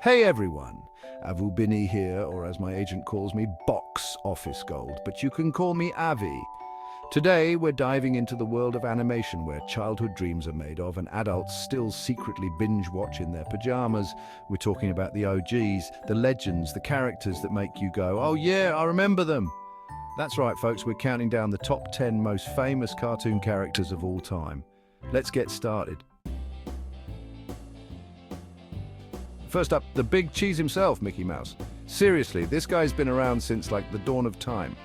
Hey everyone, Avubini here, or as my agent calls me, Box Office Gold, but you can call me Avi. Today we're diving into the world of animation where childhood dreams are made of and adults still secretly binge watch in their pajamas. We're talking about the OGs, the legends, the characters that make you go, oh yeah, I remember them. That's right folks, we're counting down the top 10 most famous cartoon characters of all time. Let's get started. First up, the big cheese himself, Mickey Mouse. Seriously, this guy's been around since like the dawn of time.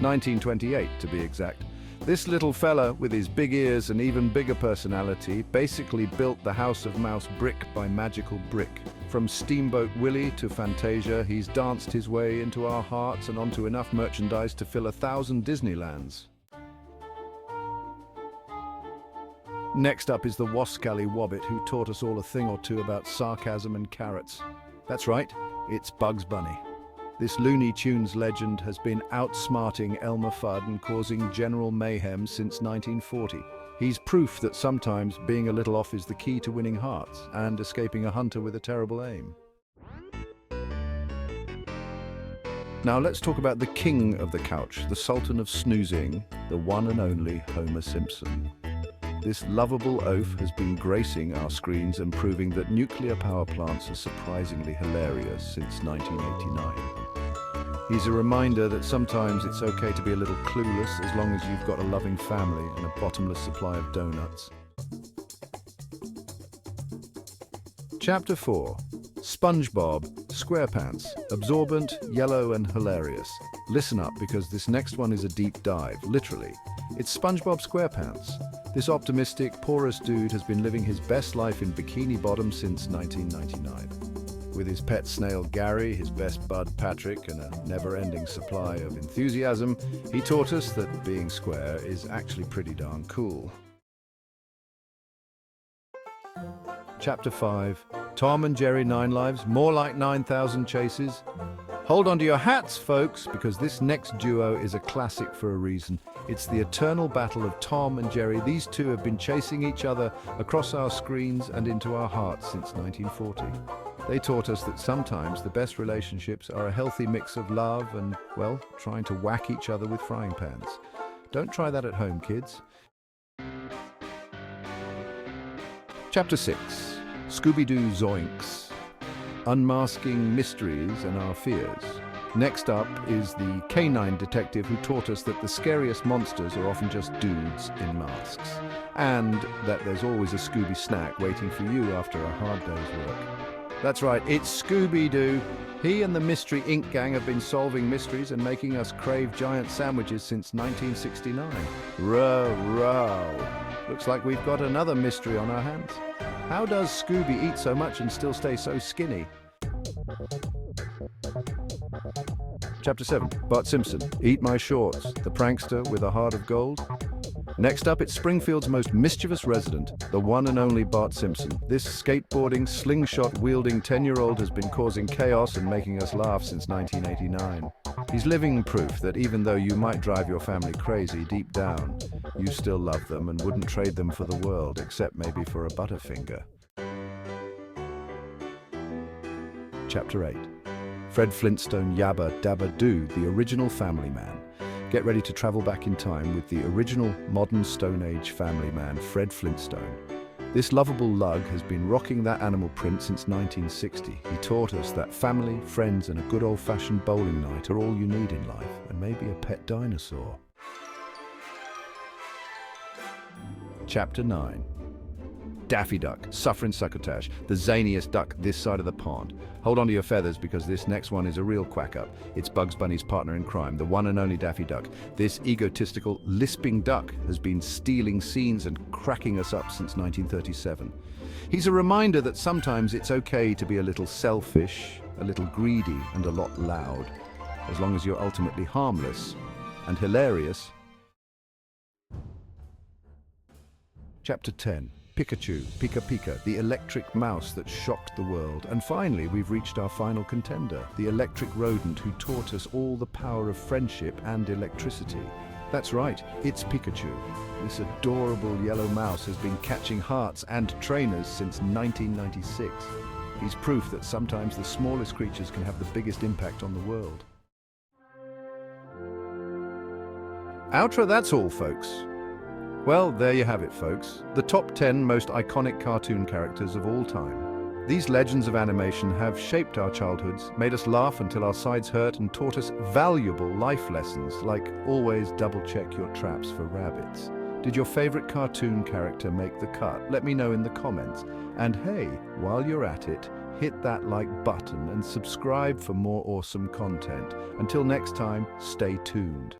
1928 to be exact. This little fella with his big ears and even bigger personality basically built the House of Mouse brick by magical brick. From Steamboat Willie to Fantasia, he's danced his way into our hearts and onto enough merchandise to fill 1,000 Disneylands. Next up is the Wascally Wobbit, who taught us all a thing or two about sarcasm and carrots. That's right, it's Bugs Bunny. This Looney Tunes legend has been outsmarting Elmer Fudd and causing general mayhem since 1940. He's proof that sometimes being a little off is the key to winning hearts and escaping a hunter with a terrible aim. Now let's talk about the king of the couch, the sultan of snoozing, the one and only Homer Simpson. This lovable oaf has been gracing our screens and proving that nuclear power plants are surprisingly hilarious since 1989. He's a reminder that sometimes it's okay to be a little clueless as long as you've got a loving family and a bottomless supply of donuts. Chapter 4. SpongeBob SquarePants, Absorbent, Yellow and Hilarious. Listen up because this next one is a deep dive, literally. It's SpongeBob SquarePants. This optimistic, porous dude has been living his best life in Bikini Bottom since 1999. With his pet snail Gary, his best bud Patrick, and a never-ending supply of enthusiasm, he taught us that being square is actually pretty darn cool. Chapter 5. Tom and Jerry 9 Lives, more like 9,000 chases. Hold on to your hats, folks, because this next duo is a classic for a reason. It's the eternal battle of Tom and Jerry. These two have been chasing each other across our screens and into our hearts since 1940. They taught us that sometimes the best relationships are a healthy mix of love and, well, trying to whack each other with frying pans. Don't try that at home, kids. Chapter 6. Scooby-Doo Zoinks. Unmasking mysteries and our fears. Next up is the canine detective who taught us that the scariest monsters are often just dudes in masks, and that there's always a Scooby snack waiting for you after a hard day's work. That's right, it's Scooby-Doo. He and the Mystery Inc. gang have been solving mysteries and making us crave giant sandwiches since 1969. Row, row. Looks like we've got another mystery on our hands. How does Scooby eat so much and still stay so skinny? Chapter 7. Bart Simpson, Eat My Shorts, the prankster with a heart of gold. Next up, it's Springfield's most mischievous resident, the one and only Bart Simpson. This skateboarding, slingshot-wielding 10-year-old has been causing chaos and making us laugh since 1989. He's living proof that even though you might drive your family crazy, deep down, you still love them and wouldn't trade them for the world, except maybe for a Butterfinger. Chapter 8. Fred Flintstone, Yabba, Dabba, Do, the original family man. Get ready to travel back in time with the original modern Stone Age family man, Fred Flintstone. This lovable lug has been rocking that animal print since 1960. He taught us that family, friends, and a good old-fashioned bowling night are all you need in life, and maybe a pet dinosaur. Chapter 9. Daffy Duck, Sufferin Succotash, the zaniest duck this side of the pond. Hold on to your feathers because this next one is a real quack-up. It's Bugs Bunny's partner in crime, the one and only Daffy Duck. This egotistical, lisping duck has been stealing scenes and cracking us up since 1937. He's a reminder that sometimes it's okay to be a little selfish, a little greedy, and a lot loud, as long as you're ultimately harmless and hilarious. Chapter 10. Pikachu, Pika, the electric mouse that shocked the world. And finally, we've reached our final contender, the electric rodent who taught us all the power of friendship and electricity. That's right, it's Pikachu. This adorable yellow mouse has been catching hearts and trainers since 1996. He's proof that sometimes the smallest creatures can have the biggest impact on the world. Outro, that's all, folks. Well, there you have it, folks. The top 10 most iconic cartoon characters of all time. These legends of animation have shaped our childhoods, made us laugh until our sides hurt, and taught us valuable life lessons, like always double-check your traps for rabbits. Did your favorite cartoon character make the cut? Let me know in the comments. And hey, while you're at it, hit that like button and subscribe for more awesome content. Until next time, stay tuned.